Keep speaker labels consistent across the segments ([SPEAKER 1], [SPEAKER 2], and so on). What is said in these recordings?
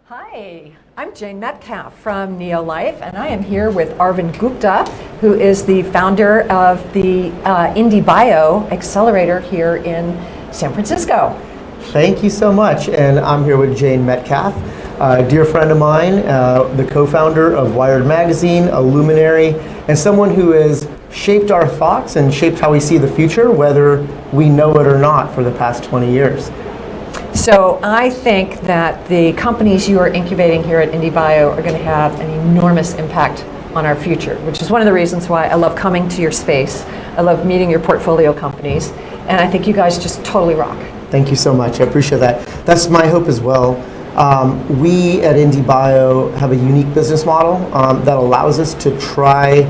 [SPEAKER 1] Hi, I'm Jane Metcalf from Neo.Life, and I am here with Arvind Gupta, who is the founder of the IndieBio accelerator here in San Francisco.
[SPEAKER 2] Thank you so much, and I'm here with Jane Metcalf, a dear friend of mine, the co-founder of Wired Magazine, a luminary, and someone who has shaped our thoughts and shaped how we see the future, whether we know it or not, for the past 20 years.
[SPEAKER 1] So I think that the companies you are incubating here at IndieBio are going to have an enormous impact on our future, which is one of the reasons why I love coming to your space. I love meeting your portfolio companies, and I think you guys just totally rock.
[SPEAKER 2] Thank you so much. I appreciate that. That's my hope as well. We at IndieBio have a unique business model that allows us to try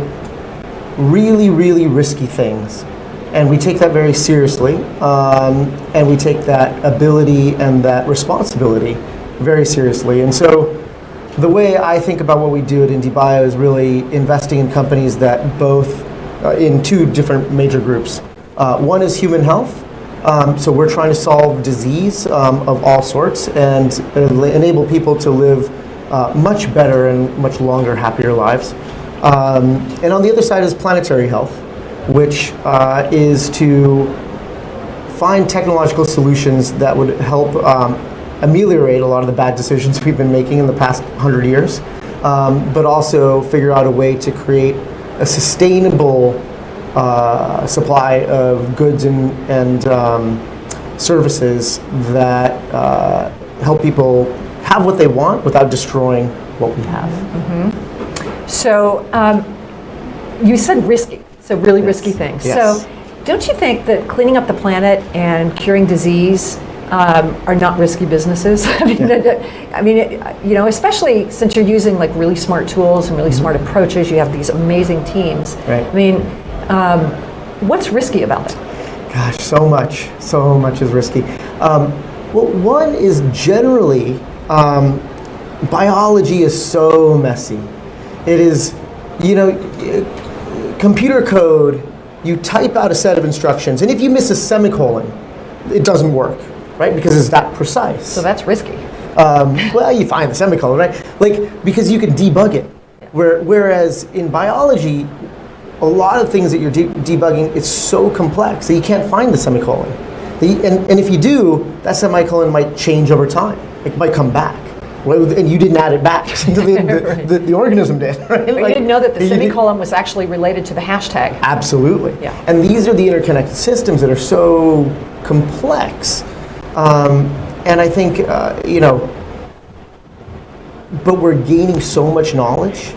[SPEAKER 2] really, really risky things. And we take that very seriously, and we take that ability and that responsibility very seriously. And so the way I think about what we do at IndieBio is really investing in companies that both, in two different major groups. One is human health. So we're trying to solve disease of all sorts and enable people to live much better and much longer, happier lives. And on the other side is planetary health, which is to find technological solutions that would help ameliorate a lot of the bad decisions we've been making in the past 100 years, but also figure out a way to create a sustainable supply of goods and services that help people have what they want without destroying what we have.
[SPEAKER 1] Mm-hmm. So you said risky. So really risky things.
[SPEAKER 2] Yes.
[SPEAKER 1] So don't you think that cleaning up the planet and curing disease are not risky businesses? I mean, you know, especially since you're using like really smart tools and really smart approaches. You have these amazing teams.
[SPEAKER 2] Right.
[SPEAKER 1] I mean, what's risky about it?
[SPEAKER 2] Gosh, so much is risky. Well, one is generally, biology is so messy. It is, you know, computer code, you type out a set of instructions, and if you miss a semicolon, it doesn't work, right? Because it's that precise.
[SPEAKER 1] So that's risky.
[SPEAKER 2] Well, you find the semicolon, right? Like, because you can debug it. Whereas in biology, a lot of things that you're debugging, it's so complex that you can't find the semicolon. And if you do, that semicolon might change over time. It might come back. And you didn't add it back. The organism did. Right?
[SPEAKER 1] But you didn't know that the semicolon was actually related to the hashtag.
[SPEAKER 2] Absolutely.
[SPEAKER 1] Yeah.
[SPEAKER 2] And these are the interconnected systems that are so complex. And I think, you know, but we're gaining so much knowledge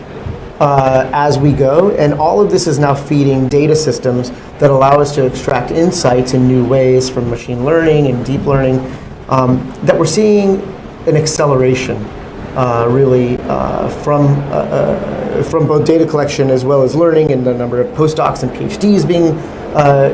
[SPEAKER 2] as we go. And all of this is now feeding data systems that allow us to extract insights in new ways from machine learning and deep learning that we're seeing an acceleration, really, from both data collection as well as learning, and the number of postdocs and PhDs being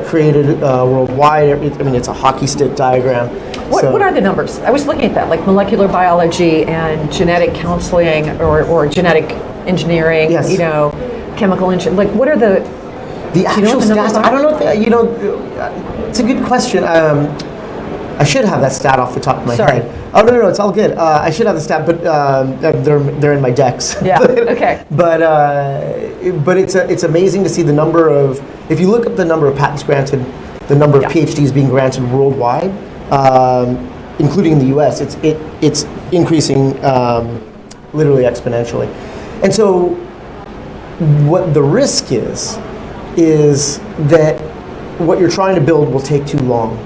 [SPEAKER 2] created worldwide. I mean, it's a hockey stick diagram.
[SPEAKER 1] What are the numbers? I was looking at that, like molecular biology and genetic counseling or genetic engineering.
[SPEAKER 2] Yes.
[SPEAKER 1] You know, chemical engineering. Like, what are the
[SPEAKER 2] actual stats? I don't know. You know, it's a good question. I should have that stat off the top of my head. Oh, no, it's all good. I should have the stat, but they're in my decks.
[SPEAKER 1] Yeah, okay.
[SPEAKER 2] But it's amazing to see the number of, if you look up the number of patents granted, the number of PhDs being granted worldwide, including in the US, it's increasing literally exponentially. And so what the risk is that what you're trying to build will take too long.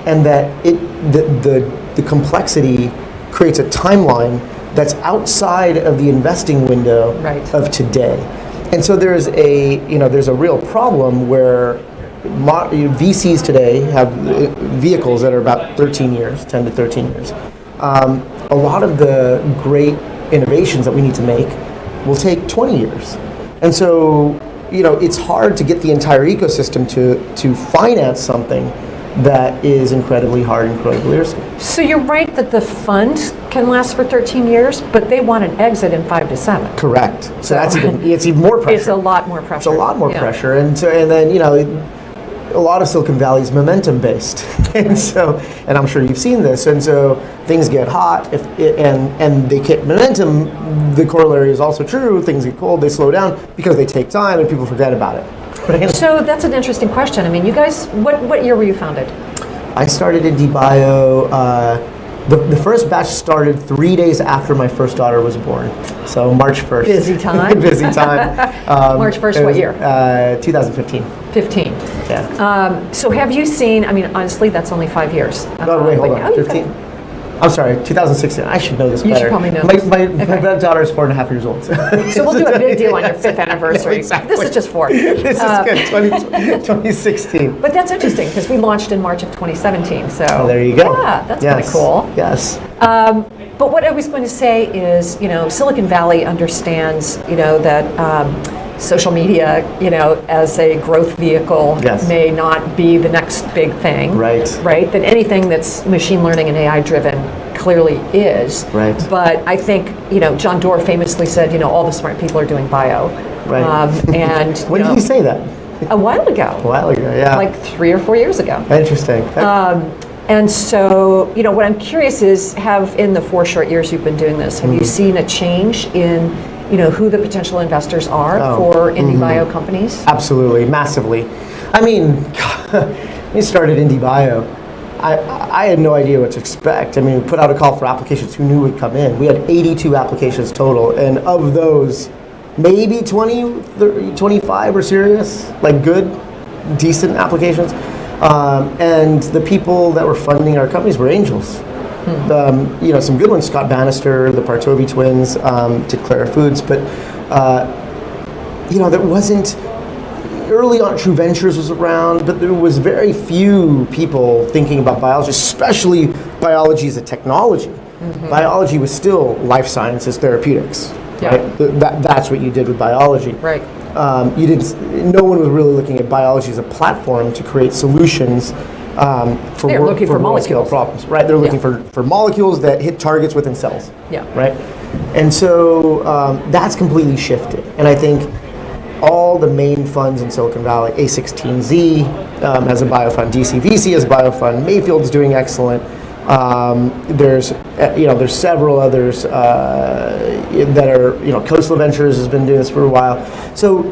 [SPEAKER 2] And that the complexity creates a timeline that's outside of the investing window of today. And so there's a real problem where VCs today have vehicles that are about 13 years, 10 to 13 years. A lot of the great innovations that we need to make will take 20 years. And so, you know, it's hard to get the entire ecosystem to finance something that is incredibly hard and incredibly risky.
[SPEAKER 1] So you're right that the fund can last for 13 years, but they want an exit in 5 to 7.
[SPEAKER 2] Correct. So it's even more pressure.
[SPEAKER 1] It's a lot more pressure.
[SPEAKER 2] It's a lot more pressure, and then, you know, a lot of Silicon Valley is momentum based, and I'm sure you've seen this. And so things get hot, and they get momentum. The corollary is also true. Things get cold, they slow down because they take time, and people forget about it. Right?
[SPEAKER 1] So that's an interesting question. I mean, you guys, what year were you founded?
[SPEAKER 2] I started IndieBio. The first batch started 3 days after my first daughter was born, so March 1st.
[SPEAKER 1] Busy time.
[SPEAKER 2] Busy time.
[SPEAKER 1] March 1st, what year?
[SPEAKER 2] 2015.
[SPEAKER 1] 15.
[SPEAKER 2] Yeah.
[SPEAKER 1] So have you seen, I mean, honestly, that's only 5 years.
[SPEAKER 2] Oh, wait, hold on. 15? I'm sorry, 2016. I should know this better.
[SPEAKER 1] You should probably know
[SPEAKER 2] My daughter is 4.5 years old.
[SPEAKER 1] So we'll do a big deal on your 5th anniversary.
[SPEAKER 2] Exactly.
[SPEAKER 1] This is just 4.
[SPEAKER 2] This is good, 2016.
[SPEAKER 1] But that's interesting because we launched in March of 2017. So
[SPEAKER 2] there you go.
[SPEAKER 1] Yeah, that's kind of cool.
[SPEAKER 2] Yes.
[SPEAKER 1] But what I was going to say is, Silicon Valley understands, that social media, as a growth vehicle may not be the next big thing.
[SPEAKER 2] Right.
[SPEAKER 1] Right? That anything that's machine learning and AI driven clearly is.
[SPEAKER 2] Right.
[SPEAKER 1] But I think, John Doerr famously said, all the smart people are doing bio.
[SPEAKER 2] Right.
[SPEAKER 1] And
[SPEAKER 2] when did he say that?
[SPEAKER 1] A while ago.
[SPEAKER 2] A while ago, yeah.
[SPEAKER 1] Like 3 or 4 years ago.
[SPEAKER 2] Interesting.
[SPEAKER 1] And so, what I'm curious is, in the 4 short years you've been doing this, have you seen a change in, who the potential investors are for IndieBio companies?
[SPEAKER 2] Absolutely, massively. I mean, when we started IndieBio, I had no idea what to expect. I mean, we put out a call for applications. Who knew would come in? We had 82 applications total, and of those, maybe 20, 30, 25 were serious, like good, decent applications. And the people that were funding our companies were angels. Some good ones, Scott Bannister, the Partovi twins, Declare Foods, but there wasn't, early on True Ventures was around, but there was very few people thinking about biology, especially biology as a technology. Biology was still life sciences, therapeutics.
[SPEAKER 1] Yeah.
[SPEAKER 2] Right? That's what you did with biology.
[SPEAKER 1] Right.
[SPEAKER 2] No one was really looking at biology as a platform to create solutions for world-scale problems. Right, they're looking for molecules that hit targets within cells.
[SPEAKER 1] Yeah.
[SPEAKER 2] Right, and so that's completely shifted. And I think all the main funds in Silicon Valley, A16Z has a biofund, DCVC has a biofund, Mayfield's doing excellent. There's several others that are, Coastal Ventures has been doing this for a while. So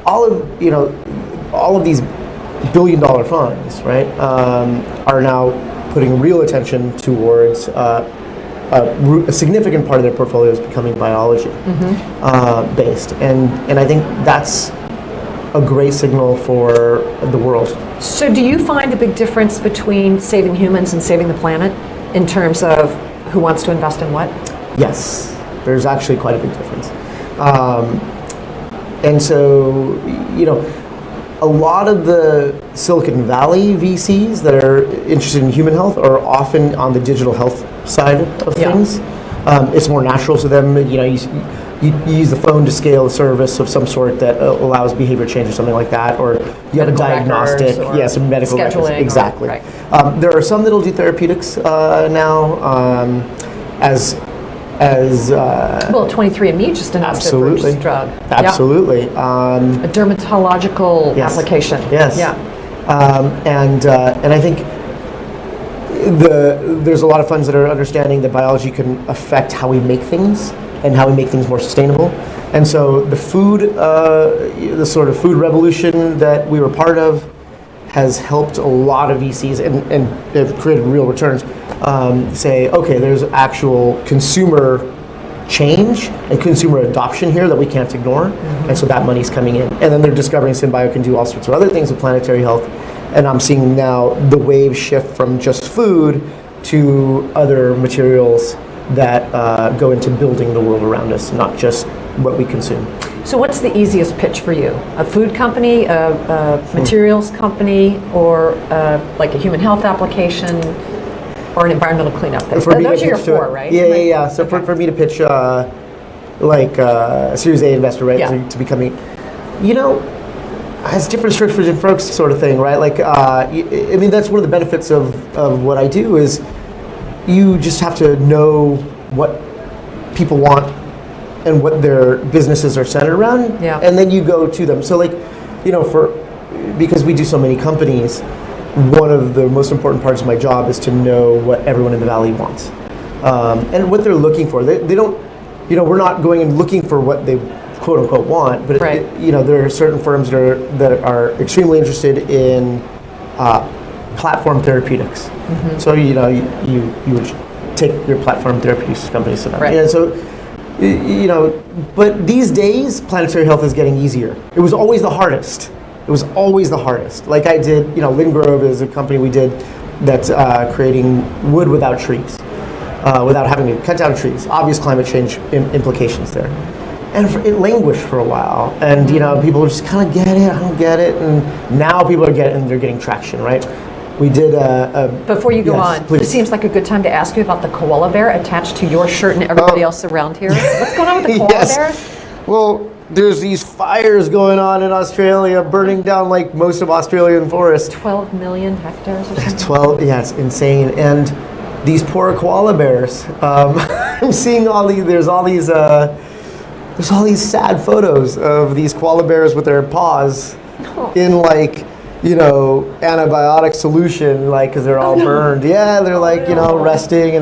[SPEAKER 2] all of these billion-dollar funds, right, are now putting real attention towards a significant part of their portfolio is becoming biology based, and I think that's a great signal for the world.
[SPEAKER 1] So do you find a big difference between saving humans and saving the planet in terms of who wants to invest in what?
[SPEAKER 2] Yes, there's actually quite a big difference. And so, a lot of the Silicon Valley VCs that are interested in human health are often on the digital health side of things. It's more natural to them. You use the phone to scale a service of some sort that allows behavior change or something like that, or you have a diagnostic, some medical records. Exactly. There are some that'll do therapeutics now, as
[SPEAKER 1] 23andMe just announced their first drug.
[SPEAKER 2] Absolutely.
[SPEAKER 1] A dermatological application.
[SPEAKER 2] Yes.
[SPEAKER 1] Yeah.
[SPEAKER 2] And I think there's a lot of funds that are understanding that biology can affect how we make things and how we make things more sustainable. And so the the sort of food revolution that we were part of has helped a lot of VCs and have created real returns. Say, okay, there's actual consumer change and consumer adoption here that we can't ignore, and so that money's coming in. And then they're discovering SynBio can do all sorts of other things with planetary health, and I'm seeing now the wave shift from just food to other materials that go into building the world around us, not just what we consume.
[SPEAKER 1] So what's the easiest pitch for you? A food company, a materials company, or like a human health application, or an environmental cleanup? Those are your 4, right?
[SPEAKER 2] Yeah. So for me to pitch like a Series A investor, right, to becoming, has different strokes for different folks sort of thing, right? Like, I mean, that's one of the benefits of what I do is you just have to know what people want and what their businesses are centered around, and then you go to them. So like, because we do so many companies, one of the most important parts of my job is to know what everyone in the Valley wants. And what they're looking for. They don't, we're not going and looking for what they quote unquote want, but
[SPEAKER 1] right.
[SPEAKER 2] There are certain firms that are extremely interested in platform therapeutics. Mm-hmm. So you would take your platform therapeutics companies to that.
[SPEAKER 1] Right.
[SPEAKER 2] And so but these days planetary health is getting easier. It was always the hardest. Like I did, Lindgrove is a company we did that's creating wood without trees, without having to cut down trees. Obvious climate change implications there. And it languished for a while, and people just kind of get it, I don't get it, and now people are getting, they're getting traction, right? We did
[SPEAKER 1] Before you go on,
[SPEAKER 2] please.
[SPEAKER 1] This seems like a good time to ask you about the koala bear attached to your shirt and everybody else around here. What's going on with the koala bear?
[SPEAKER 2] Well, there's these fires going on in Australia, burning down like most of Australian forest.
[SPEAKER 1] 12 million hectares or something?
[SPEAKER 2] 12, yeah, it's insane. And these poor koala bears, I'm seeing there's all these sad photos of these koala bears with their paws in antibiotic solution, because they're all burned. Yeah, they're resting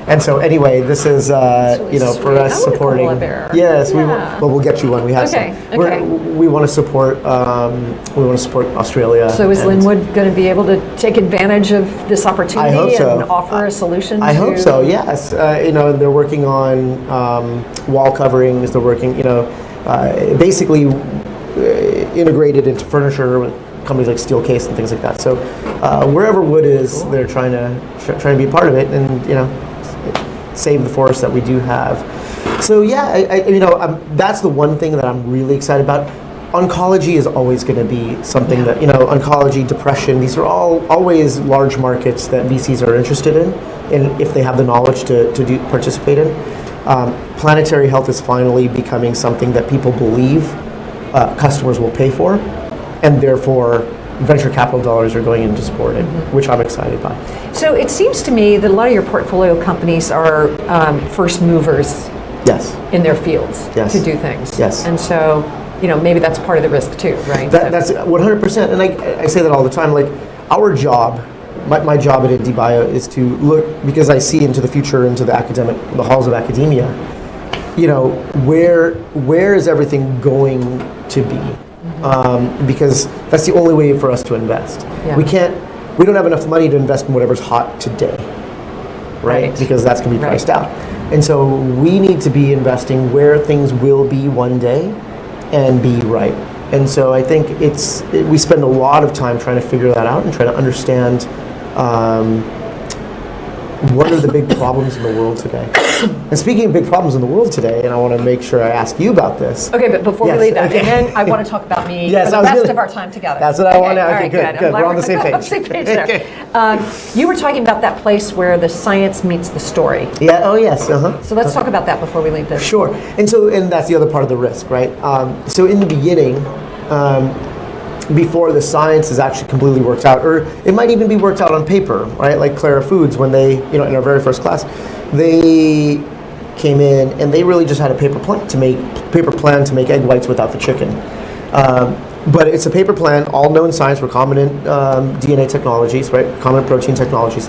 [SPEAKER 2] and so anyway, this is
[SPEAKER 1] really
[SPEAKER 2] for us
[SPEAKER 1] sweet.
[SPEAKER 2] supporting.
[SPEAKER 1] I want a koala bear.
[SPEAKER 2] Yes,
[SPEAKER 1] Yeah.
[SPEAKER 2] we'll get you one. We have
[SPEAKER 1] Okay,
[SPEAKER 2] some.
[SPEAKER 1] okay.
[SPEAKER 2] We want to support. We want to support Australia.
[SPEAKER 1] So is Linwood going to be able to take advantage of this opportunity
[SPEAKER 2] I hope so.
[SPEAKER 1] and offer a solution?
[SPEAKER 2] I hope so. Yes, they're working on wall coverings. They're working, basically integrated into furniture with companies like Steelcase and things like that. So wherever wood is, they're trying to be a part of it, and save the forest that we do have. So yeah, that's the one thing that I'm really excited about. Oncology is always going to be something that, oncology, depression, these are all always large markets that VCs are interested in, and if they have the knowledge to participate in. Planetary health is finally becoming something that people believe customers will pay for, and therefore venture capital dollars are going in to support it, which I'm excited by.
[SPEAKER 1] So it seems to me that a lot of your portfolio companies are first movers
[SPEAKER 2] Yes.
[SPEAKER 1] in their fields
[SPEAKER 2] Yes.
[SPEAKER 1] to do things.
[SPEAKER 2] Yes.
[SPEAKER 1] And so, maybe that's part of the risk too, right?
[SPEAKER 2] That's 100%, and I say that all the time. Like our job, my job at IndieBio is to look, because I see into the future, into the halls of academia. Where is everything going to be? Because that's the only way for us to invest.
[SPEAKER 1] Yeah.
[SPEAKER 2] We don't have enough money to invest in whatever's hot today, right? Because that's going to be priced out. And so we need to be investing where things will be one day and be right. And so I think we spend a lot of time trying to figure that out and trying to understand what are the big problems in the world today. And speaking of big problems in the world today, and I want to make sure I ask you about this.
[SPEAKER 1] Okay, but before we leave that,
[SPEAKER 2] okay.
[SPEAKER 1] and then I want to talk about me
[SPEAKER 2] Yes,
[SPEAKER 1] for the rest of our time together.
[SPEAKER 2] That's what I want to.
[SPEAKER 1] All
[SPEAKER 2] Okay,
[SPEAKER 1] right,
[SPEAKER 2] good. We're on the same page.
[SPEAKER 1] On the same page there. You were talking about that place where the science meets the story.
[SPEAKER 2] Yeah. Oh, yes. Uh-huh.
[SPEAKER 1] So let's talk about that before we leave this.
[SPEAKER 2] Sure. And that's the other part of the risk, right? So in the beginning, before the science is actually completely worked out, or it might even be worked out on paper, right? Like Clara Foods, when they, in our very first class, they came in and they really just had a paper plan to make egg whites without the chicken. But it's a paper plan, all known science, recombinant DNA technologies, right? Recombinant protein technologies.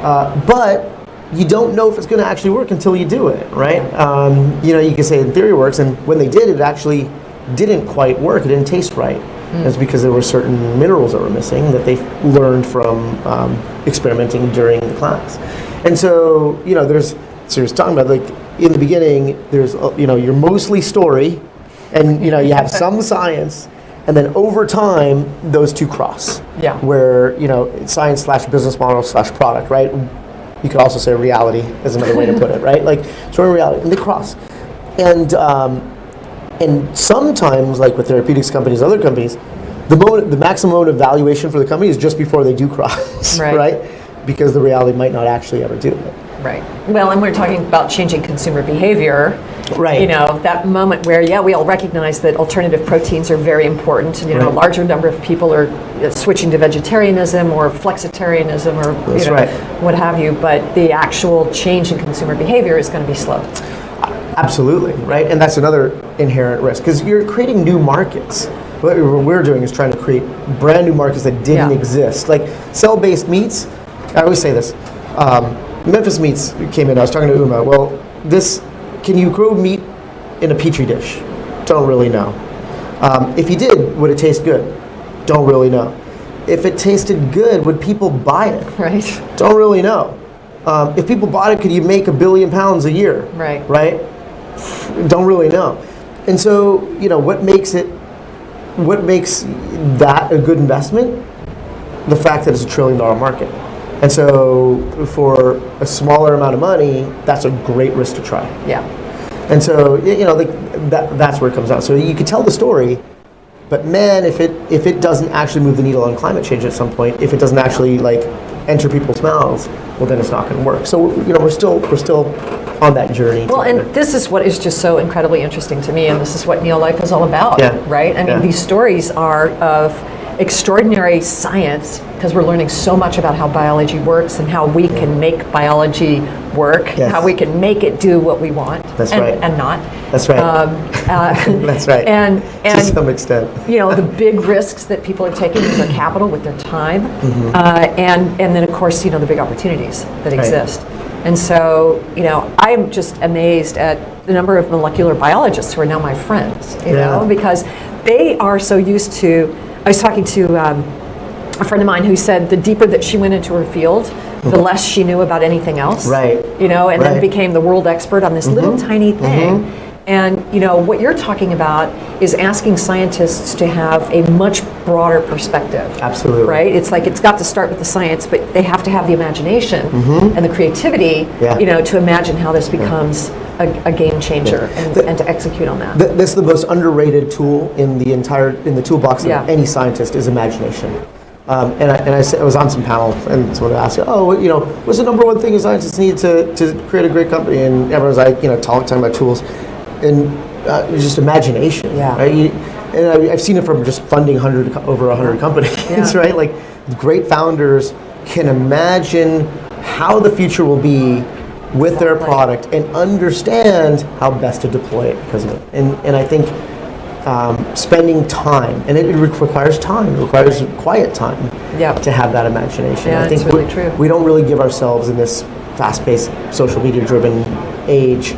[SPEAKER 2] But you don't know if it's going to actually work until you do it, right? You can say in theory it works, and when they did, it actually didn't quite work. It didn't taste right. It's because there were certain minerals that were missing that they learned from experimenting during the class. And so, so you're talking about, like, in the beginning, there's, you're mostly story, and, you have some science, and then over time, those two cross.
[SPEAKER 1] Yeah.
[SPEAKER 2] Where, science / business model / product, right? You could also say reality is another way to put it, right? Like, sort of reality, and they cross. And sometimes, like with therapeutics companies, other companies, the maximum amount of valuation for the company is just before they do cross, right? Because the reality might not actually ever do it.
[SPEAKER 1] Right. Well, and we're talking about changing consumer behavior.
[SPEAKER 2] Right.
[SPEAKER 1] That moment where, we all recognize that alternative proteins are very important. A larger number of people are switching to vegetarianism or flexitarianism or what have you. But the actual change in consumer behavior is going to be slow.
[SPEAKER 2] Absolutely, right? And that's another inherent risk, because you're creating new markets. what we're doing is trying to create brand new markets that didn't exist. Like cell-based meats, I always say this, Memphis Meats came in, I was talking to Uma, well, can you grow meat in a petri dish? Don't really know. If you did, would it taste good? Don't really know. If it tasted good, would people buy it?
[SPEAKER 1] Right.
[SPEAKER 2] Don't really know. If people bought it, could you make £1 billion a year?
[SPEAKER 1] Right.
[SPEAKER 2] Right? Don't really know. And so, what makes that a good investment? The fact that it's $1 trillion market. And so for a smaller amount of money, that's a great risk to try.
[SPEAKER 1] Yeah.
[SPEAKER 2] And so, that's where it comes out. So you could tell the story, but man, if it doesn't actually move the needle on climate change at some point, if it doesn't actually enter people's mouths, well, then it's not going to work. So we're still on that journey.
[SPEAKER 1] Well, and this is what is just so incredibly interesting to me, and this is what Neo.Life is all about, right? I mean, these stories are of extraordinary science, because we're learning so much about how biology works and how we can make biology work, how we can make it do what we want.
[SPEAKER 2] That's
[SPEAKER 1] and,
[SPEAKER 2] right.
[SPEAKER 1] And not.
[SPEAKER 2] That's right. That's right.
[SPEAKER 1] And
[SPEAKER 2] to some extent.
[SPEAKER 1] The big risks that people are taking with their capital, with their time, and then of course, the big opportunities that exist. And so, I'm just amazed at the number of molecular biologists who are now my friends, because they are so used to. I was talking to a friend of mine who said the deeper that she went into her field, the less she knew about anything else. Right. And then became the world expert on this little tiny thing. And what you're talking about is asking scientists to have a much broader perspective.
[SPEAKER 2] Absolutely.
[SPEAKER 1] Right? It's like it's got to start with the science, but they have to have the imagination and the creativity, to imagine how this becomes a game changer and to execute on that.
[SPEAKER 2] That's the most underrated tool in the toolbox of any scientist is imagination. And I was on some panel and someone asked, what's the number one thing a scientist need to create a great company? And everyone's like, talking about tools. And just imagination, right? And I've seen it from just funding over 100 companies, right? Like great founders can imagine how the future will be with their product and understand how best to deploy it because of it. And I think spending time, and it requires time, it requires quiet time to have that imagination.
[SPEAKER 1] Yeah,
[SPEAKER 2] I think
[SPEAKER 1] it's really true.
[SPEAKER 2] We don't really give ourselves in this fast-paced, social media-driven age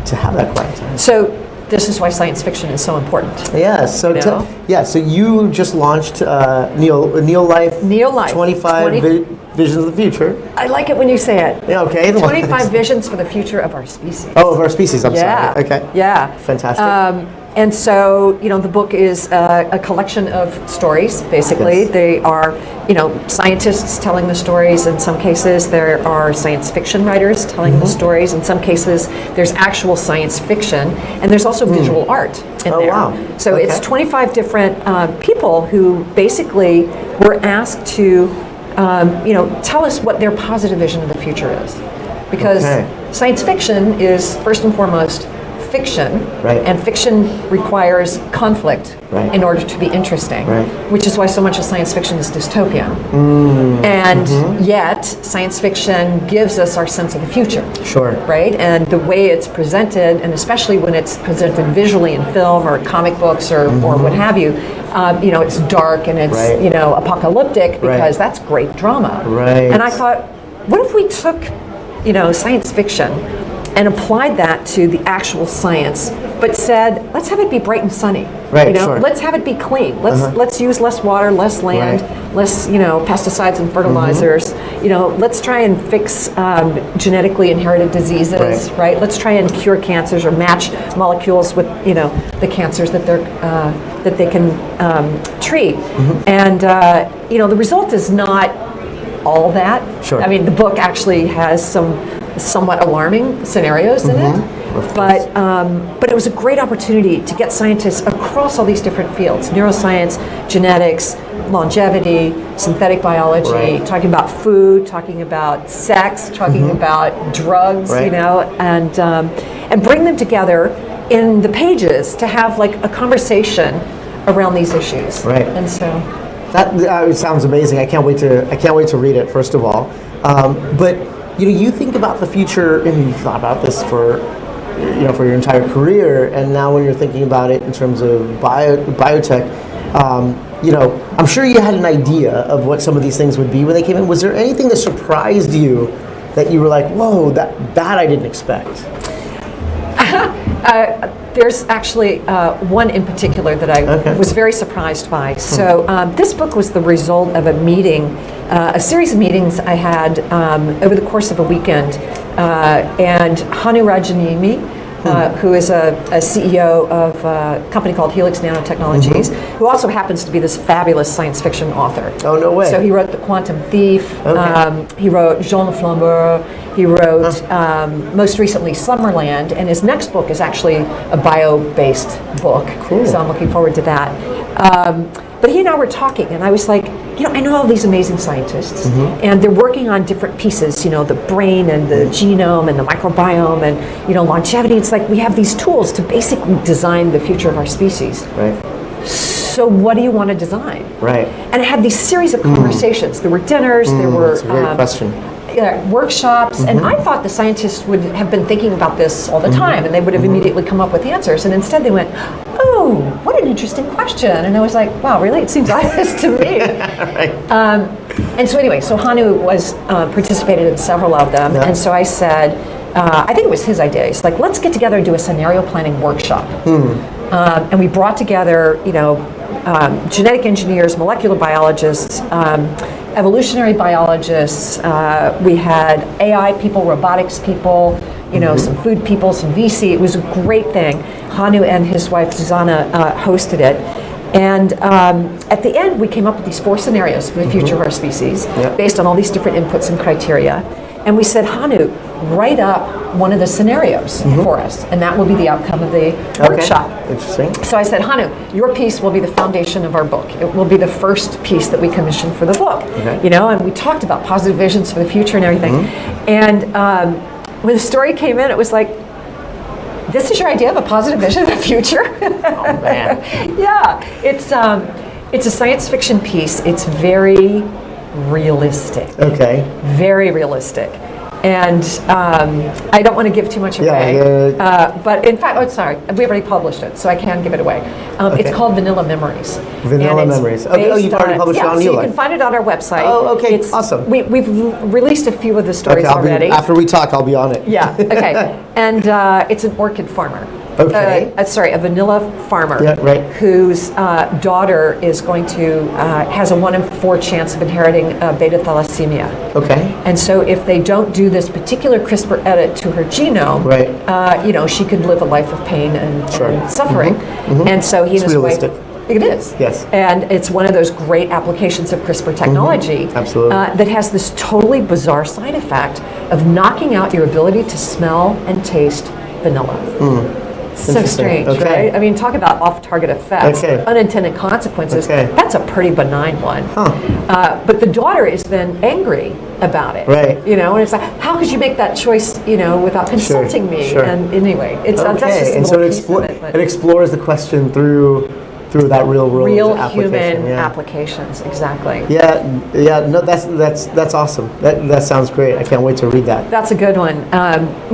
[SPEAKER 2] to have that quiet time.
[SPEAKER 1] So this is why science fiction is so important.
[SPEAKER 2] Yeah. So so you just launched Neo.Life.
[SPEAKER 1] Neo.Life.
[SPEAKER 2] 25 visions of the future.
[SPEAKER 1] I like it when you say it.
[SPEAKER 2] Yeah. Okay.
[SPEAKER 1] 25 visions for the future of our species.
[SPEAKER 2] Oh, of our species. I'm sorry. Okay.
[SPEAKER 1] Yeah.
[SPEAKER 2] Fantastic.
[SPEAKER 1] And so, the book is a collection of stories, basically.
[SPEAKER 2] Yes.
[SPEAKER 1] They are, scientists telling the stories. In some cases, there are science fiction writers telling the stories. In some cases, there's actual science fiction. And there's also visual art in there.
[SPEAKER 2] Wow.
[SPEAKER 1] So it's 25 different people who basically were asked to, tell us what their positive vision of the future is. Because science fiction is, first and foremost, fiction, and fiction requires conflict in order to be interesting, which is why so much of science fiction is dystopian. And yet, science fiction gives us our sense of the future.
[SPEAKER 2] Sure.
[SPEAKER 1] Right? And the way it's presented, and especially when it's presented visually in film or comic books or what have you, it's dark and it's, apocalyptic because that's great drama.
[SPEAKER 2] Right.
[SPEAKER 1] And I thought, what if we took, science fiction and applied that to the actual science, but said, let's have it be bright and sunny.
[SPEAKER 2] Right, sure.
[SPEAKER 1] Let's have it be clean. Let's use less water, less land, less pesticides and fertilizers. Let's try and fix genetically inherited diseases. Right. Let's try and cure cancers or match molecules with the cancers that they can treat. And the result is not all that.
[SPEAKER 2] Sure.
[SPEAKER 1] I mean, the book actually has some somewhat alarming scenarios in it, but it was a great opportunity to get scientists across all these different fields: neuroscience, genetics, longevity, synthetic biology, talking about food, talking about sex, talking about drugs, and bring them together in the pages to have like a conversation around these issues.
[SPEAKER 2] Right.
[SPEAKER 1] And so
[SPEAKER 2] that sounds amazing. I can't wait to read it. First of all, but you think about the future, and you've thought about this for for your entire career, and now when you're thinking about it in terms of biotech, I'm sure you had an idea of what some of these things would be when they came in. Was there anything that surprised you that you were like, whoa, that I didn't expect?
[SPEAKER 1] There's actually one in particular that I was very surprised by. So this book was the result of a meeting, a series of meetings I had over the course of a weekend. And Hanu Rajanimi, who is a CEO of a company called Helix Nanotechnologies, who also happens to be this fabulous science fiction author.
[SPEAKER 2] Oh, no way.
[SPEAKER 1] So he wrote The Quantum Thief, he wrote Jean le Flambeur, he wrote most recently Slumberland, and his next book is actually a bio-based book.
[SPEAKER 2] Cool.
[SPEAKER 1] So I'm looking forward to that. But he and I were talking, and I was like, I know all these amazing scientists, and they're working on different pieces, the brain and the genome and the microbiome and, longevity. It's like we have these tools to basically design the future of our species.
[SPEAKER 2] Right.
[SPEAKER 1] So what do you want to design?
[SPEAKER 2] Right.
[SPEAKER 1] And I had these series of conversations. There were dinners, there were
[SPEAKER 2] That's a great question.
[SPEAKER 1] Workshops, and I thought the scientists would have been tthinking about this all the time, and they would have immediately come up with answers, and instead they went, oh, what an interesting question. And I was like, wow, really? It seems obvious to me.
[SPEAKER 2] Right.
[SPEAKER 1] And so anyway, so Hanu participated in several of them, and so I said, I think it was his idea. He's like, let's get together and do a scenario planning workshop. And we brought together, genetic engineers, molecular biologists, evolutionary biologists. We had AI people, robotics people, some food people, some VC. It was a great thing. Hanu and his wife Susanna hosted it. And at the end, we came up with these 4 scenarios for the future of our species, based on all these different inputs and criteria. And we said, Hanu, write up one of the scenarios for us, and that will be the outcome of the workshop.
[SPEAKER 2] Interesting.
[SPEAKER 1] So I said, Hanu, your piece will be the foundation of our book. It will be the first piece that we commissioned for the book. And we talked about positive visions for the future and everything. And when the story came in, it was like, this is your idea of a positive vision of the future?
[SPEAKER 2] Oh, man.
[SPEAKER 1] Yeah, it's a science fiction piece. It's very realistic.
[SPEAKER 2] Okay.
[SPEAKER 1] Very realistic. And I don't want to give too much away. But in fact, sorry, we already published it, so I can give it away. It's called Vanilla Memories.
[SPEAKER 2] Vanilla Memories. Okay. Oh, you've already published it on Neo.Life.
[SPEAKER 1] So you can find it on our website.
[SPEAKER 2] Oh, okay. Awesome.
[SPEAKER 1] We've released a few of the stories already.
[SPEAKER 2] After we talk, I'll be on it.
[SPEAKER 1] Yeah. Okay. And it's an orchid farmer.
[SPEAKER 2] Okay.
[SPEAKER 1] A vanilla farmer.
[SPEAKER 2] Yeah, right.
[SPEAKER 1] Whose daughter is going to has a 1 in 4 chance of inheriting beta thalassemia.
[SPEAKER 2] Okay.
[SPEAKER 1] And so if they don't do this particular CRISPR edit to her genome, she could live a life of pain and suffering. And so he and his
[SPEAKER 2] realistic.
[SPEAKER 1] wife. It is.
[SPEAKER 2] Yes.
[SPEAKER 1] And it's one of those great applications of CRISPR technology
[SPEAKER 2] Absolutely.
[SPEAKER 1] That has this totally bizarre side effect of knocking out your ability to smell and taste vanilla. So strange, right? I mean, talk about off-target effects, unintended consequences. That's a pretty benign one. But the daughter is then angry about it.
[SPEAKER 2] Right.
[SPEAKER 1] And it's like, how could you make that choice, without consulting me? And anyway, that's just a little piece of it.
[SPEAKER 2] It explores the question through that real world application.
[SPEAKER 1] Human applications, exactly.
[SPEAKER 2] No, that's awesome. That sounds great. I can't wait to read that.
[SPEAKER 1] That's a good one.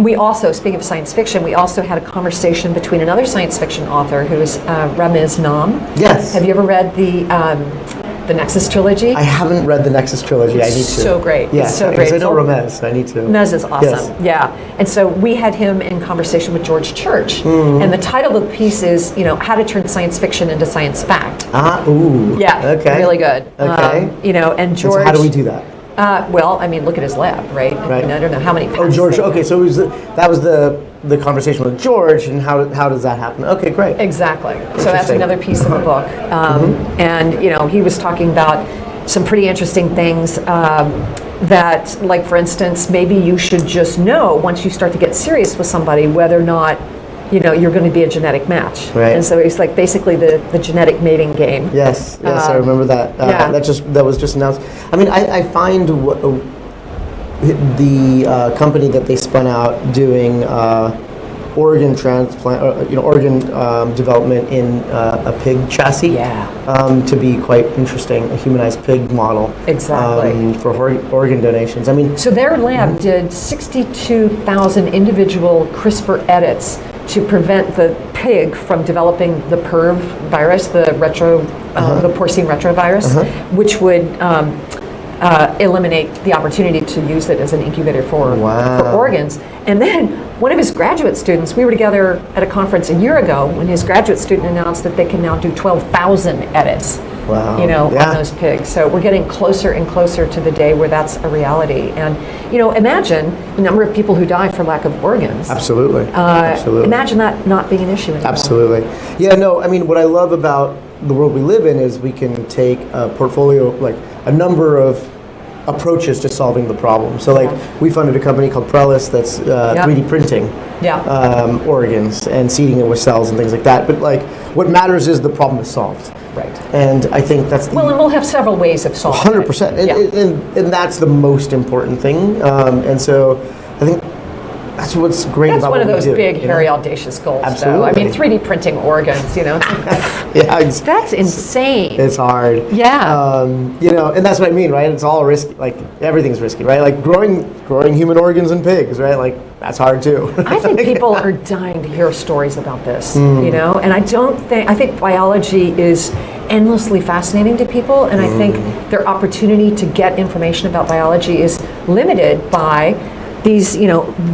[SPEAKER 1] We also, speaking of science fiction, we also had a conversation between another science fiction author who is Ramiz Nam.
[SPEAKER 2] Yes.
[SPEAKER 1] Have you ever read the Nexus trilogy?
[SPEAKER 2] I haven't read the Nexus trilogy. I need to.
[SPEAKER 1] So great.
[SPEAKER 2] Yeah,
[SPEAKER 1] it's so great.
[SPEAKER 2] I know Ramez, so I need to.
[SPEAKER 1] Ramez is awesome. Yeah. And so we had him in conversation with George Church, and the title of the piece is, how to turn science fiction into science fact.
[SPEAKER 2] Ooh.
[SPEAKER 1] Yeah.
[SPEAKER 2] Okay.
[SPEAKER 1] Really good.
[SPEAKER 2] Okay.
[SPEAKER 1] And George.
[SPEAKER 2] So how do we do that?
[SPEAKER 1] Well, I mean, look at his lab, right? I don't know how many.
[SPEAKER 2] Oh, George. Okay, so that was the conversation with George, and how does that happen? Okay, great.
[SPEAKER 1] Exactly. So that's another piece of the book, and he was talking about some pretty interesting things that, like for instance, maybe you should just know once you start to get serious with somebody whether or not you're going to be a genetic match.
[SPEAKER 2] Right.
[SPEAKER 1] And so it's like basically the genetic mating game.
[SPEAKER 2] Yes, I remember that. That was just announced. I mean, I find the company that they spun out doing organ transplant, organ development in a pig chassis. To be quite interesting, a humanized pig model.
[SPEAKER 1] Exactly.
[SPEAKER 2] For organ donations. I mean,
[SPEAKER 1] so their lab did 62,000 individual CRISPR edits to prevent the pig from developing the PERV virus, the porcine retrovirus, which would eliminate the opportunity to use it as an incubator for organs. And then one of his graduate students, we were together at a conference a year ago when his graduate student announced that they can now do 12,000 edits. On those pigs. So we're getting closer and closer to the day where that's a reality. And imagine the number of people who die for lack of organs.
[SPEAKER 2] Absolutely.
[SPEAKER 1] Imagine that not being an issue anymore.
[SPEAKER 2] Absolutely. Yeah, no, I mean, what I love about the world we live in is we can take a portfolio, like a number of approaches to solving the problem. So we funded a company called Prellis that's 3D printing organs and seeding it with cells and things like that. But what matters is the problem is solved.
[SPEAKER 1] Right.
[SPEAKER 2] And I think that's
[SPEAKER 1] and we'll have several ways of solving
[SPEAKER 2] 100%. And that's the most important thing. And so I think that's what's great about what we do.
[SPEAKER 1] That's one of those big, hairy, audacious goals.
[SPEAKER 2] Absolutely.
[SPEAKER 1] Though. I mean, 3D printing organs, that's insane.
[SPEAKER 2] It's hard.
[SPEAKER 1] Yeah.
[SPEAKER 2] And that's what I mean, right? It's all risky. Like, everything's risky, right? Like growing human organs in pigs, right? Like, that's hard too.
[SPEAKER 1] I think people are dying to hear stories about this, and I think biology is endlessly fascinating to people, and I think their opportunity to get information about biology is limited by these,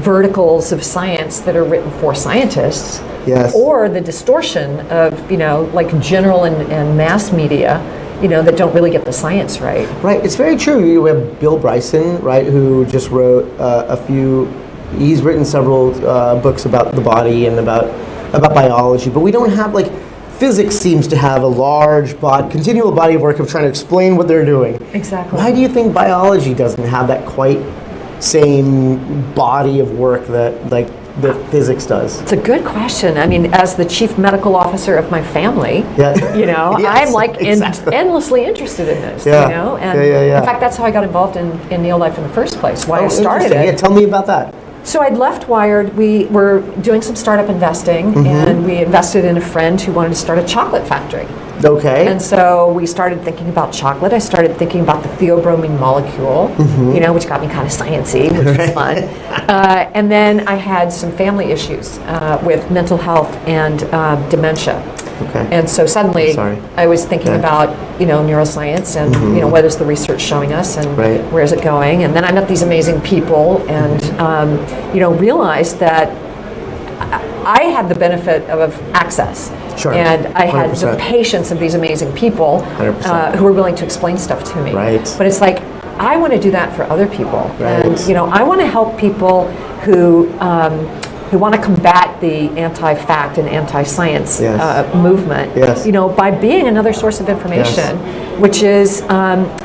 [SPEAKER 1] verticals of science that are written for scientists, or the distortion of, general and mass media, that don't really get the science right.
[SPEAKER 2] Right, it's very true. We have Bill Bryson, right, who just wrote he's written several books about the body and about biology, but we don't have, physics seems to have a large continual body of work of trying to explain what they're doing.
[SPEAKER 1] Exactly.
[SPEAKER 2] Why do you think biology doesn't have that quite same body of work that physics does?
[SPEAKER 1] It's a good question. I mean, as the chief medical officer of my family, I'm endlessly interested in this. And in fact, that's how I got involved in Neo.Life in the first place. Why I started it.
[SPEAKER 2] Yeah, tell me about that.
[SPEAKER 1] So I'd left Wired. We were doing some startup investing, and we invested in a friend who wanted to start a chocolate factory.
[SPEAKER 2] Okay.
[SPEAKER 1] And so we started thinking about chocolate. I started thinking about the theobromine molecule, which got me kind of sciencey, which was fun. And then I had some family issues with mental health and dementia.
[SPEAKER 2] Okay.
[SPEAKER 1] And so suddenly I was thinking about, neuroscience and, what is the research showing us and where is it going? And then I met these amazing people and, realized that I had the benefit of access.
[SPEAKER 2] Sure.
[SPEAKER 1] And I had
[SPEAKER 2] 100%.
[SPEAKER 1] the patience of these amazing people who were willing to explain stuff to me.
[SPEAKER 2] Right.
[SPEAKER 1] But it's I want to do that for other people.
[SPEAKER 2] Right.
[SPEAKER 1] And, I want to help people who want to combat the anti-fact and anti-science movement, by being another source of information, which is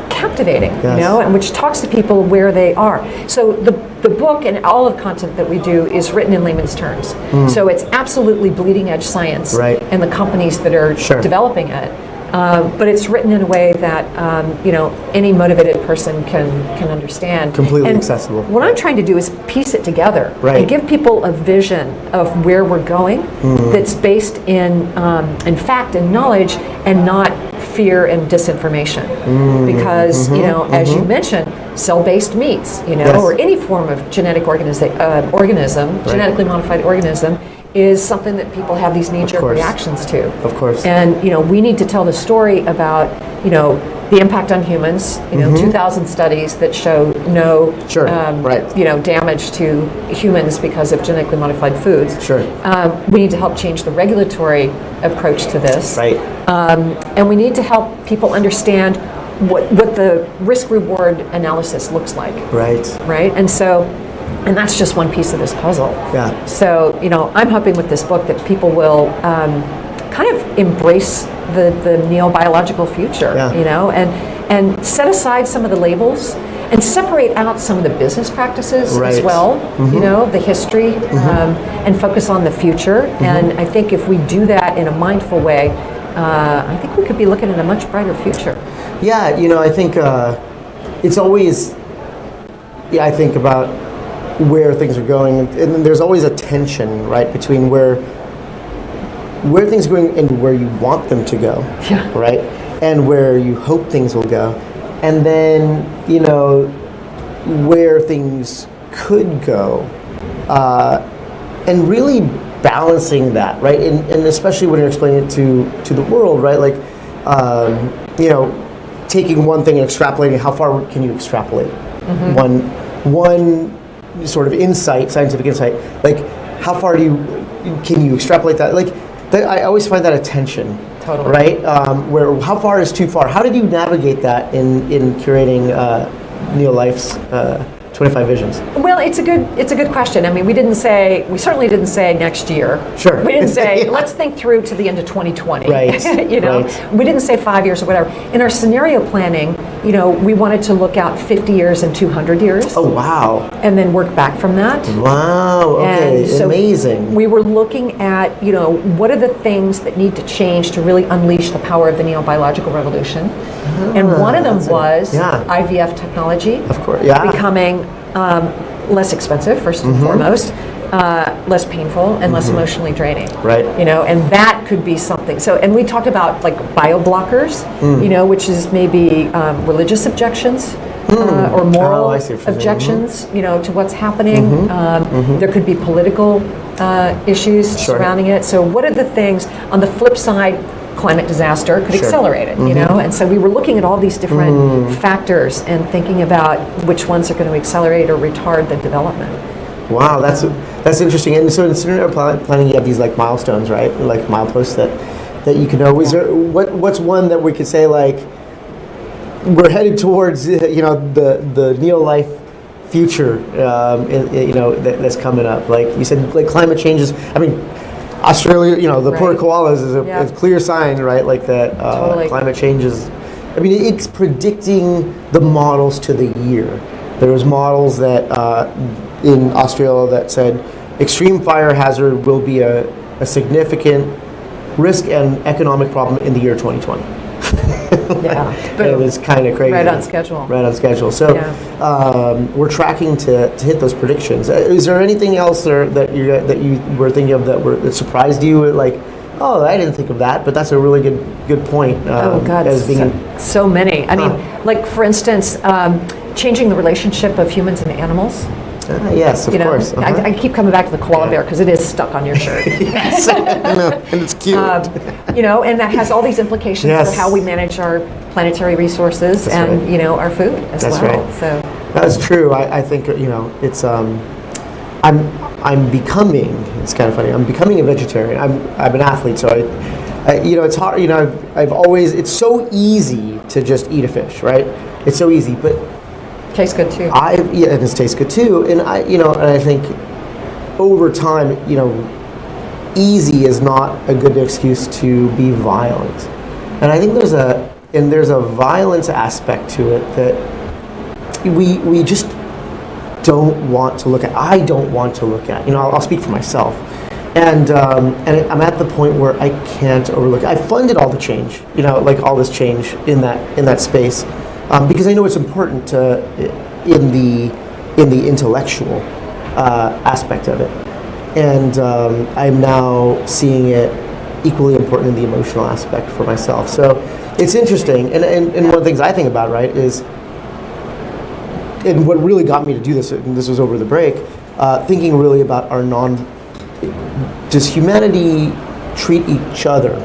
[SPEAKER 1] captivating, and which talks to people where they are. So the book and all of the content that we do is written in layman's terms. So it's absolutely bleeding edge science and the companies that are developing it. But it's written in a way that any motivated person can understand.
[SPEAKER 2] Completely accessible.
[SPEAKER 1] What I'm trying to do is piece it together and give people a vision of where we're going that's based in fact and knowledge and not fear and disormation. Because as you mentioned, cell-based meats, or any form of genetically modified organism, is something that people have these knee-jerk reactions to.
[SPEAKER 2] Of course.
[SPEAKER 1] And we need to tell the story about the impact on humans. 2,000 studies that show no damage to humans because of genetically modified foods.
[SPEAKER 2] Sure.
[SPEAKER 1] We need to help change the regulatory approach to this.
[SPEAKER 2] Right.
[SPEAKER 1] And we need to help people understand what the risk-reward analysis looks like.
[SPEAKER 2] Right.
[SPEAKER 1] Right. And that's just one piece of this puzzle.
[SPEAKER 2] Yeah.
[SPEAKER 1] So, I'm hoping with this book that people will kind of embrace the neobiological future, and set aside some of the labels and separate out some of the business practices as well, the history, and focus on the future. And I think if we do that in a mindful way, I think we could be looking at a much brighter future.
[SPEAKER 2] Yeah, I think it's always, I think about where things are going, and there's always a tension, right, between where things are going and where you want them to go,
[SPEAKER 1] Yeah.
[SPEAKER 2] right, and where you hope things will go, and then where things could go, and really balancing that, right, and especially when you're explaining it to the world, right, like taking one thing and extrapolating. How far can you extrapolate one sort of insight, scientific insight? Like, how far can you extrapolate that? Like, I always find that a tension.
[SPEAKER 1] Totally.
[SPEAKER 2] Right? Where how far is too far? How did you navigate that in curating Neo.Life's 25 visions?
[SPEAKER 1] Well, it's a good question. I mean, we certainly didn't say next year.
[SPEAKER 2] Sure.
[SPEAKER 1] We didn't say,
[SPEAKER 2] Yeah.
[SPEAKER 1] let's think through to the end of 2020.
[SPEAKER 2] Right. Right.
[SPEAKER 1] We didn't say 5 years or whatever. In our scenario planning, we wanted to look out 50 years and 200 years.
[SPEAKER 2] Oh, wow.
[SPEAKER 1] And then work back from that.
[SPEAKER 2] Wow. Okay.
[SPEAKER 1] And so
[SPEAKER 2] amazing.
[SPEAKER 1] We were looking at, what are the things that need to change to really unleash the power of the neobiological revolution. And one of them was IVF technology.
[SPEAKER 2] Of course. Yeah.
[SPEAKER 1] Becoming less expensive, first and foremost, less painful, and less emotionally draining.
[SPEAKER 2] Right.
[SPEAKER 1] And that could be something. So, and we talked about like bio-blockers, which is maybe religious objections or moral objections, to what's happening. There could be political issues surrounding it. So, what are the things on the flip side? Climate disaster could accelerate it, and so we were looking at all these different factors and thinking about which ones are going to accelerate or retard the development.
[SPEAKER 2] Wow, that's interesting. And so in scenario planning, you have these like milestones, right? Like mileposts that you can know. Is there what's one that we could say like we're headed towards the Neo.Life future that's coming up? Like you said, like climate changes. I mean, Australia, the poor koalas is a clear sign, right? Like that
[SPEAKER 1] Totally.
[SPEAKER 2] Climate change is. I mean, it's predicting the models to the year. There was models that in Australia that said extreme fire hazard will be a significant risk and economic problem in the year 2020.
[SPEAKER 1] Yeah,
[SPEAKER 2] It was kind of crazy.
[SPEAKER 1] Right on schedule.
[SPEAKER 2] Right on schedule. So we're tracking to hit those predictions. Is there anything else that you were thinking of that surprised you? Like, oh, I didn't think of that, but that's a really good point.
[SPEAKER 1] Oh God,
[SPEAKER 2] as being
[SPEAKER 1] so many. I mean, like for instance, changing the relationship of humans and animals.
[SPEAKER 2] Yes, of course.
[SPEAKER 1] I keep coming back to the koala bear because it is stuck on your shirt.
[SPEAKER 2] Yes, and it's cute.
[SPEAKER 1] And that has all these implications for how we manage our planetary resources and our food as well.
[SPEAKER 2] Right.
[SPEAKER 1] So
[SPEAKER 2] that's true. I think it's I'm becoming. It's kind of funny. I'm becoming a vegetarian. I'm an athlete, so I it's hard. I've always. It's so easy to just eat a fish, right? It's so easy, but.
[SPEAKER 1] Tastes good too.
[SPEAKER 2] And it tastes good too. And I think over time, easy is not a good excuse to be violent. And I think there's a violence aspect to it that we just don't want to look at. I don't want to look at. I'll speak for myself. And I'm at the point where I can't overlook it. I funded all the change, like all this change in that space. Because I know it's important in the intellectual aspect of it, and I'm now seeing it equally important in the emotional aspect for myself. So it's interesting, and one of the things I think about, right, is, and what really got me to do this, and this was over the break, thinking really about does humanity treat each other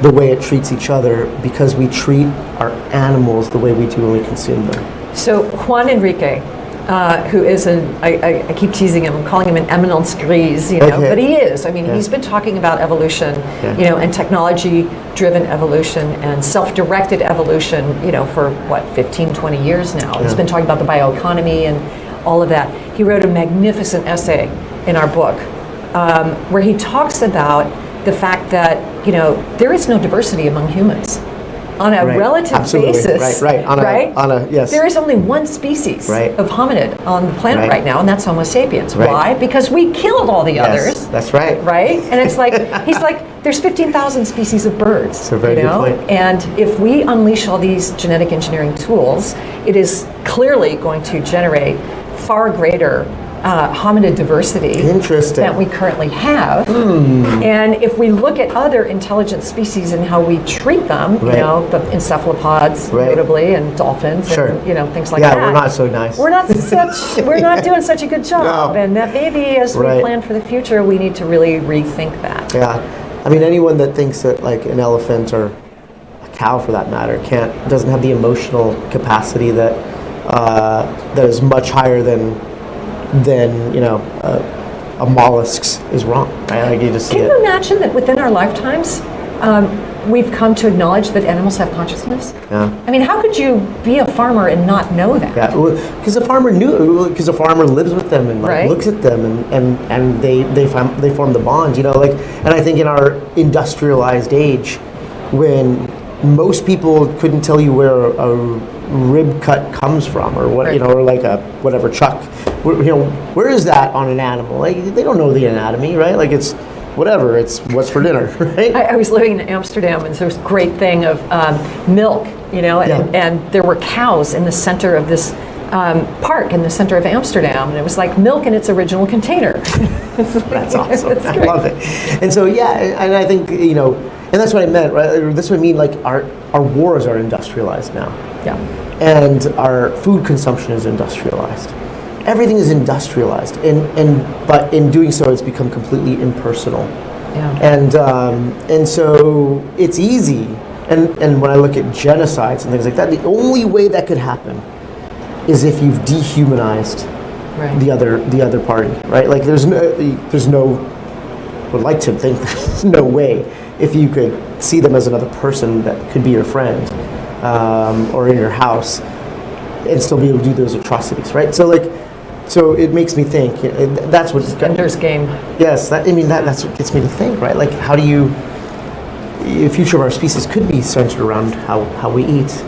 [SPEAKER 2] the way it treats each other because we treat our animals the way we do when we consume them? So
[SPEAKER 1] Juan Enrique, who is I keep teasing him, I'm calling him an eminence grise, but he is. I mean, he's been talking about evolution, and technology-driven evolution and self-directed evolution, for 15, 20 years now. He's been talking about the bioeconomy and all of that. He wrote a magnificent essay in our book where he talks about the fact that there is no diversity among humans on a relative basis. Yes. There is only one species of hominid on the planet right now, and that's Homo sapiens. Why? Because we killed all the others.
[SPEAKER 2] That's right.
[SPEAKER 1] Right? And it's like he's like, there's 15,000 species of birds.
[SPEAKER 2] That's a very good point.
[SPEAKER 1] And if we unleash all these genetic engineering tools, it is clearly going to generate far greater hominid diversity
[SPEAKER 2] Interesting.
[SPEAKER 1] that we currently have. And if we look at other intelligent species and how we treat them,
[SPEAKER 2] Right.
[SPEAKER 1] you know, the encephalopods,
[SPEAKER 2] Right.
[SPEAKER 1] notably, and dolphins,
[SPEAKER 2] Sure.
[SPEAKER 1] and you know, things like
[SPEAKER 2] Yeah,
[SPEAKER 1] that.
[SPEAKER 2] we're not so nice.
[SPEAKER 1] We're not doing such a good job,
[SPEAKER 2] No.
[SPEAKER 1] and that maybe as we
[SPEAKER 2] Right.
[SPEAKER 1] plan for the future, we need to really rethink that.
[SPEAKER 2] Yeah, I mean, anyone that thinks that like an elephant or a cow, for that matter, doesn't have the emotional capacity that that is much higher than you know a mollusk's is wrong. Right? Like you just see
[SPEAKER 1] Can
[SPEAKER 2] it.
[SPEAKER 1] you imagine that within our lifetimes, we've come to acknowledge that animals have consciousness?
[SPEAKER 2] Yeah.
[SPEAKER 1] I mean, how could you be a farmer and not know that?
[SPEAKER 2] Yeah, because a farmer because a farmer lives with them and like,
[SPEAKER 1] Right.
[SPEAKER 2] looks at them and they form the bond, you know, like. And I think in our industrialized age, when most people couldn't tell you where a rib cut comes from, or what,
[SPEAKER 1] Right.
[SPEAKER 2] you know, or like a whatever chuck, you know, where is that on an animal? Like they don't know the anatomy, right? Like it's whatever, it's what's for dinner, right?
[SPEAKER 1] I was living in Amsterdam, and there's this great thing of milk, you know, and there were cows in the center of this park in the center of Amsterdam, and it was like milk in its original container.
[SPEAKER 2] That's awesome.
[SPEAKER 1] It's
[SPEAKER 2] I
[SPEAKER 1] great.
[SPEAKER 2] love it. And so, yeah, and I think, you know, and that's what I meant, right? That's what I mean, like our wars are industrialized now.
[SPEAKER 1] Yeah.
[SPEAKER 2] And our food consumption is industrialized. Everything is industrialized. But in doing so, it's become completely impersonal.
[SPEAKER 1] Yeah.
[SPEAKER 2] And so it's easy. And when I look at genocides and things like that, the only way that could happen is if you've dehumanized
[SPEAKER 1] Right.
[SPEAKER 2] the other party, right? Like there's no would like to think there's no way if you could see them as another person that could be your friend or in your house and still be able to do those atrocities, right? So it makes me think. That's what
[SPEAKER 1] Ender's Game.
[SPEAKER 2] Yes, that's what gets me to think, right? Like how do the future of our species could be centered around how we eat,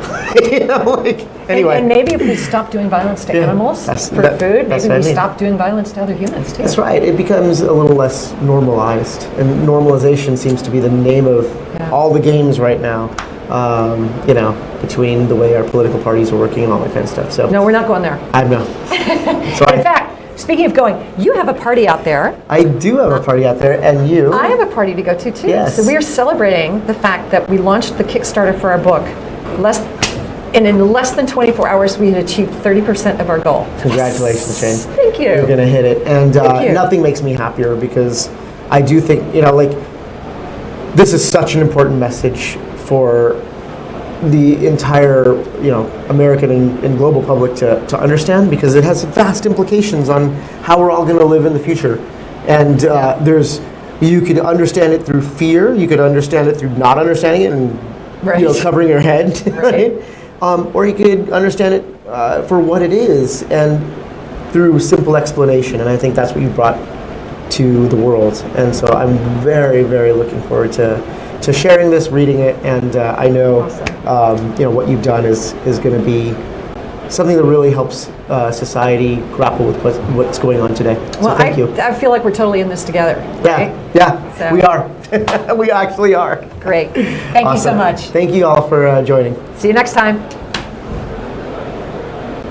[SPEAKER 2] you know? Like anyway.
[SPEAKER 1] And maybe if we stop doing violence to animals for food, maybe we stop doing violence to other humans too.
[SPEAKER 2] That's right. It becomes a little less normalized, and normalization seems to be the name of all the games right now. You know, between the way our political parties are working and all that kind of stuff. So
[SPEAKER 1] No, we're not going there.
[SPEAKER 2] I know.
[SPEAKER 1] In fact, speaking of going, you have a party out there.
[SPEAKER 2] I do have a party out there, and you.
[SPEAKER 1] I have a party to go to too.
[SPEAKER 2] Yes.
[SPEAKER 1] So we are celebrating the fact that we launched the Kickstarter for our book. In less than 24 hours, we had achieved 30% of our goal.
[SPEAKER 2] Congratulations, Shane.
[SPEAKER 1] Thank you.
[SPEAKER 2] You're gonna hit it, and
[SPEAKER 1] Thank you.
[SPEAKER 2] nothing makes me happier because I do think, you know, like this is such an important message for the entire, you know, American and global public to understand, because it has vast implications on how we're all going to live in the future. And you could understand it through fear, you could understand it through not understanding it and you know, covering your head, right? Or you could understand it for what it is and through simple explanation. And I think that's what you brought to the world. And so I'm very, very looking forward to sharing this, reading it, and I know you know what you've done is going to be something that really helps society grapple with what's going on today. So thank you.
[SPEAKER 1] I feel like we're totally in this together. Right?
[SPEAKER 2] Yeah,
[SPEAKER 1] So.
[SPEAKER 2] we are. We actually are.
[SPEAKER 1] Great. Thank you so
[SPEAKER 2] Awesome.
[SPEAKER 1] much.
[SPEAKER 2] Thank you all for joining.
[SPEAKER 1] See you next time.